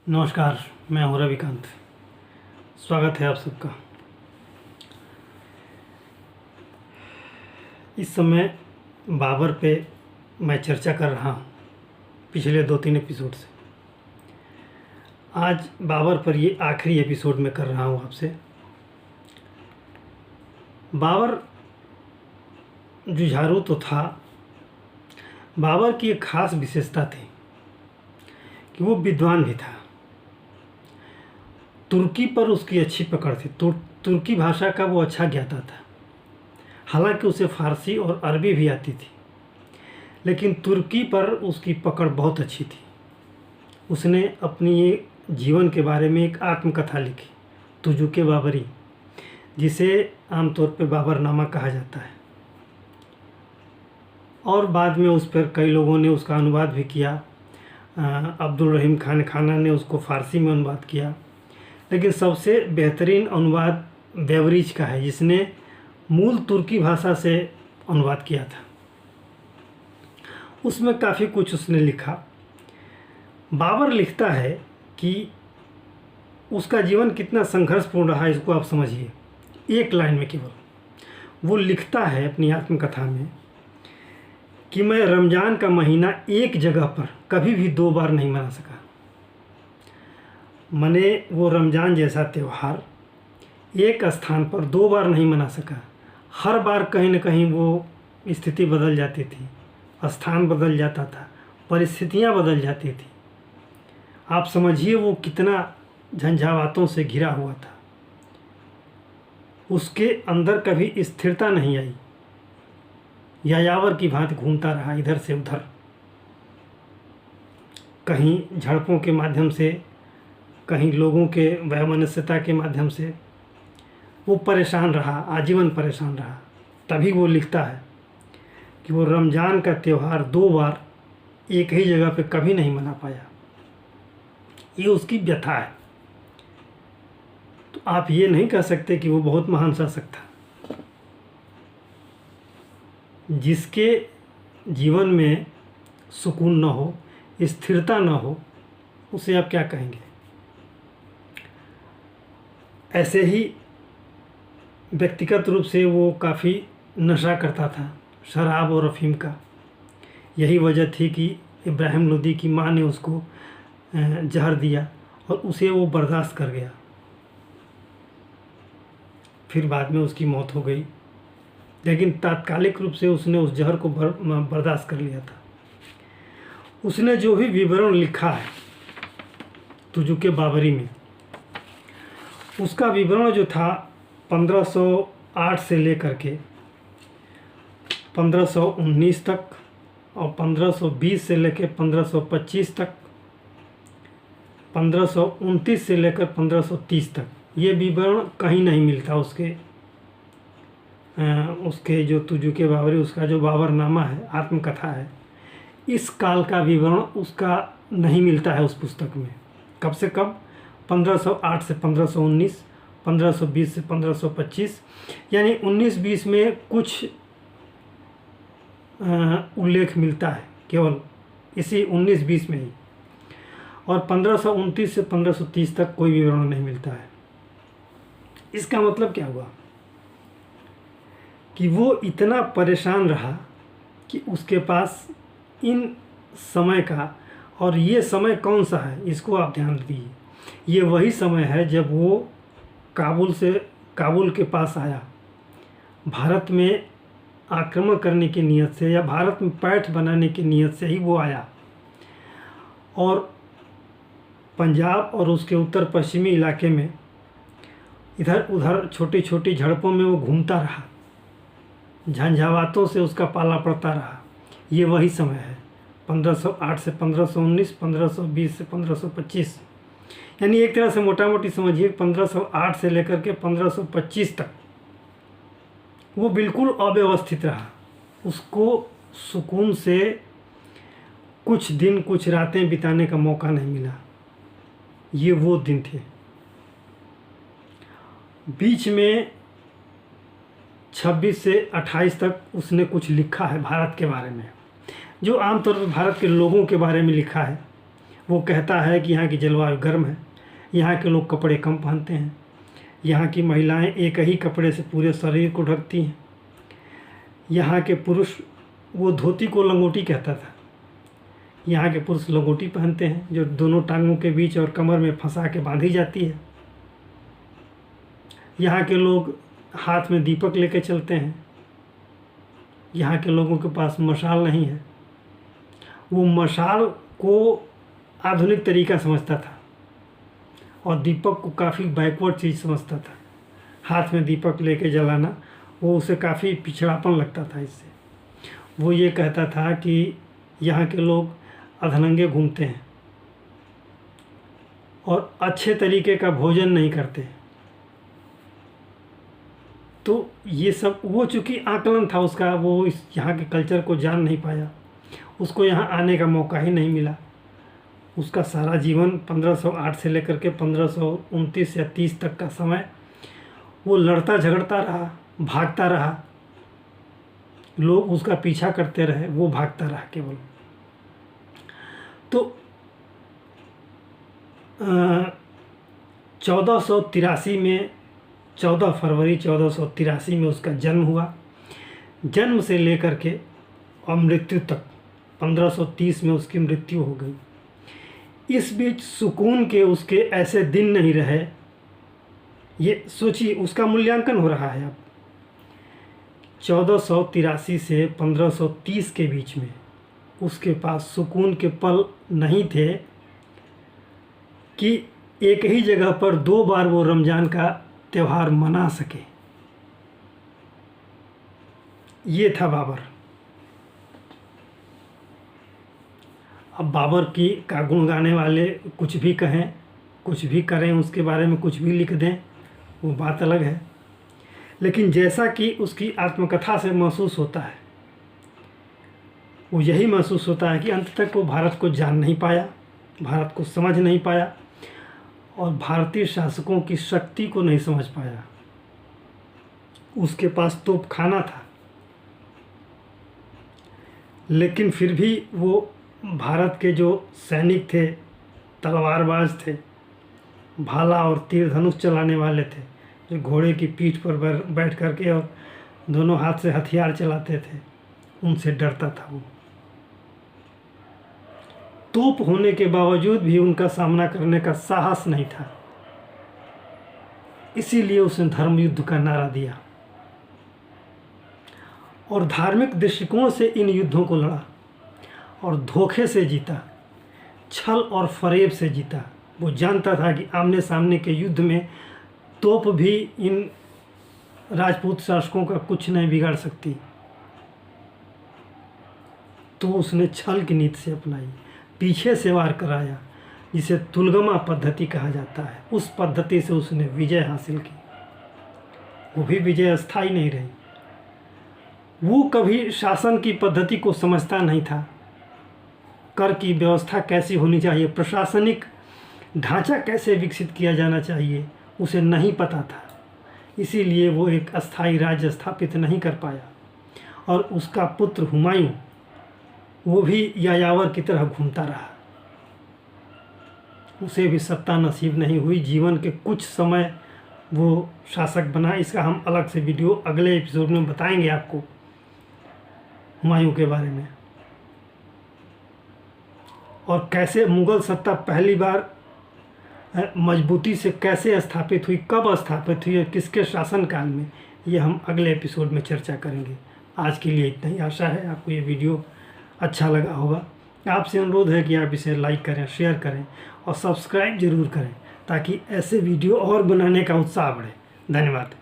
नमस्कार, मैं हूँ रविकांत। स्वागत है आप सबका। इस समय बाबर पे मैं चर्चा कर रहा हूँ पिछले 2-3 एपिसोड से। आज बाबर पर ये आखिरी एपिसोड में कर रहा हूँ आपसे। बाबर जुझारू तो था। बाबर की एक ख़ास विशेषता थी कि वो विद्वान भी था। तुर्की पर उसकी अच्छी पकड़ थी। तुर्की भाषा का वो अच्छा ज्ञाता था। हालांकि उसे फ़ारसी और अरबी भी आती थी, लेकिन तुर्की पर उसकी पकड़ बहुत अच्छी थी। उसने अपनी ये जीवन के बारे में एक आत्मकथा लिखी, तुजुक बाबरी, जिसे आमतौर पर बाबरनामा कहा जाता है। और बाद में उस पर कई लोगों ने उसका अनुवाद भी किया। अब्दुल रहीम खान खाना ने उसको फ़ारसी में अनुवाद किया, लेकिन सबसे बेहतरीन अनुवाद बेवरिज का है, जिसने मूल तुर्की भाषा से अनुवाद किया था। उसमें काफ़ी कुछ उसने लिखा। बाबर लिखता है कि उसका जीवन कितना संघर्षपूर्ण रहा, इसको आप समझिए एक लाइन में केवल। वो लिखता है अपनी आत्मकथा में कि मैं रमज़ान का महीना एक जगह पर कभी भी 2 बार नहीं मना सका। मैंने वो रमज़ान जैसा त्यौहार एक स्थान पर 2 बार नहीं मना सका। हर बार कहीं न कहीं वो स्थिति बदल जाती थी, स्थान बदल जाता था, परिस्थितियाँ बदल जाती थी। आप समझिए वो कितना झंझावातों से घिरा हुआ था। उसके अंदर कभी स्थिरता नहीं आई। यायावर की भांति घूमता रहा इधर से उधर, कहीं झड़पों के माध्यम से, कहीं लोगों के वैमनस्यता के माध्यम से वो परेशान रहा, आजीवन परेशान रहा। तभी वो लिखता है कि वो रमज़ान का त्यौहार 2 बार एक ही जगह पे कभी नहीं मना पाया। ये उसकी व्यथा है। तो आप ये नहीं कह सकते कि वो बहुत महान शासक था। जिसके जीवन में सुकून न हो, स्थिरता न हो, उसे आप क्या कहेंगे। ऐसे ही व्यक्तिगत रूप से वो काफ़ी नशा करता था, शराब और अफीम का। यही वजह थी कि इब्राहिम लोदी की माँ ने उसको जहर दिया और उसे वो बर्दाश्त कर गया। फिर बाद में उसकी मौत हो गई, लेकिन तात्कालिक रूप से उसने उस जहर को बर्दाश्त कर लिया था। उसने जो भी विवरण लिखा है तुजुक बाबरी में, उसका विवरण जो था 1508 से लेकर के 1519 तक और 1520 से लेकर 1525 तक, 1529 से लेकर 1530 तक, ये विवरण कहीं नहीं मिलता। उसके जो तुजुक बाबरी, उसका जो बाबरनामा है, आत्मकथा है, इस काल का विवरण उसका नहीं मिलता है उस पुस्तक में। कब से कब? 1508 से 1519, 1520 से 1525, यानी 19-20 में कुछ उल्लेख मिलता है, केवल इसी 19-20 में ही। और 1529 से 1530 तक कोई विवरण नहीं मिलता है। इसका मतलब क्या हुआ कि वो इतना परेशान रहा कि उसके पास इन समय का, और ये समय कौन सा है इसको आप ध्यान दीजिए। ये वही समय है जब वो काबुल के पास आया, भारत में आक्रमण करने की नीयत से, या भारत में पैठ बनाने की नीयत से ही वो आया। और पंजाब और उसके उत्तर पश्चिमी इलाके में इधर उधर छोटी छोटी झड़पों में वो घूमता रहा, झंझावातों से उसका पाला पड़ता रहा। ये वही समय है 1508 से 1519, 1520 से 1525, यानी एक तरह से मोटा मोटी समझिए 1508 से लेकर के 1525 तक वो बिल्कुल अव्यवस्थित रहा। उसको सुकून से कुछ दिन, कुछ रातें बिताने का मौका नहीं मिला। ये वो दिन थे। बीच में 26 से 28 तक उसने कुछ लिखा है भारत के बारे में, जो आमतौर पर भारत के लोगों के बारे में लिखा है। वो कहता है कि यहाँ की जलवायु गर्म है, यहाँ के लोग कपड़े कम पहनते हैं, यहाँ की महिलाएं एक ही कपड़े से पूरे शरीर को ढकती हैं, यहाँ के पुरुष, वो धोती को लंगोटी कहता था, यहाँ के पुरुष लंगोटी पहनते हैं जो दोनों टांगों के बीच और कमर में फंसा के बांधी जाती है। यहाँ के लोग हाथ में दीपक लेके चलते हैं, यहाँ के लोगों के पास मशाल नहीं है। वो मशाल को आधुनिक तरीका समझता था और दीपक को काफ़ी बैकवर्ड चीज़ समझता था। हाथ में दीपक लेके जलाना वो उसे काफ़ी पिछड़ापन लगता था। इससे वो ये कहता था कि यहाँ के लोग अधनंगे घूमते हैं और अच्छे तरीके का भोजन नहीं करते। तो ये सब वो चूँकि आकलन था उसका, वो इस यहाँ के कल्चर को जान नहीं पाया, उसको यहाँ आने का मौका ही नहीं मिला। उसका सारा जीवन 1508 से लेकर के 1529 या 30 तक का समय वो लड़ता झगड़ता रहा, भागता रहा, लोग उसका पीछा करते रहे, वो भागता रहा केवल। तो 1483 में 14 फरवरी 1483 में उसका जन्म हुआ। जन्म से लेकर के और मृत्यु तक 1530 में उसकी मृत्यु हो गई। इस बीच सुकून के उसके ऐसे दिन नहीं रहे। ये सोचिए, उसका मूल्यांकन हो रहा है अब। 1483 से 1530 के बीच में उसके पास सुकून के पल नहीं थे कि एक ही जगह पर 2 बार वो रमज़ान का त्यौहार मना सके। ये था बाबर। अब बाबर की का गुण गाने वाले कुछ भी कहें, कुछ भी करें, उसके बारे में कुछ भी लिख दें, वो बात अलग है। लेकिन जैसा कि उसकी आत्मकथा से महसूस होता है, वो यही महसूस होता है कि अंत तक वो भारत को जान नहीं पाया, भारत को समझ नहीं पाया और भारतीय शासकों की शक्ति को नहीं समझ पाया। उसके पास तोपखाना था, लेकिन फिर भी वो भारत के जो सैनिक थे, तलवारबाज थे, भाला और तीर धनुष चलाने वाले थे, जो घोड़े की पीठ पर बैठ करके और दोनों हाथ से हथियार चलाते थे, उनसे डरता था वो। तोप होने के बावजूद भी उनका सामना करने का साहस नहीं था। इसीलिए उसने धर्म युद्ध का नारा दिया और धार्मिक दृष्टिकोण से इन युद्धों को लड़ा और धोखे से जीता, छल और फरेब से जीता। वो जानता था कि आमने सामने के युद्ध में तोप भी इन राजपूत शासकों का कुछ नहीं बिगाड़ सकती। तो उसने छल की नीति से अपनाई, पीछे से वार कराया, जिसे तुलगमा पद्धति कहा जाता है। उस पद्धति से उसने विजय हासिल की। वो भी विजय अस्थायी नहीं रही। वो कभी शासन की पद्धति को समझता नहीं था। कर की व्यवस्था कैसी होनी चाहिए, प्रशासनिक ढांचा कैसे विकसित किया जाना चाहिए, उसे नहीं पता था। इसीलिए वो एक अस्थायी राज्य स्थापित नहीं कर पाया। और उसका पुत्र हुमायूं, वो भी यायावर की तरह घूमता रहा। उसे भी सत्ता नसीब नहीं हुई। जीवन के कुछ समय वो शासक बना। इसका हम अलग से वीडियो अगले एपिसोड में बताएंगे आपको, हुमायूं के बारे में, और कैसे मुग़ल सत्ता पहली बार मजबूती से कैसे स्थापित हुई, कब स्थापित हुई और किसके शासनकाल में, ये हम अगले एपिसोड में चर्चा करेंगे। आज के लिए इतना ही। आशा है आपको ये वीडियो अच्छा लगा होगा। आपसे अनुरोध है कि आप इसे लाइक करें, शेयर करें और सब्सक्राइब ज़रूर करें, ताकि ऐसे वीडियो और बनाने का उत्साह बढ़े। धन्यवाद।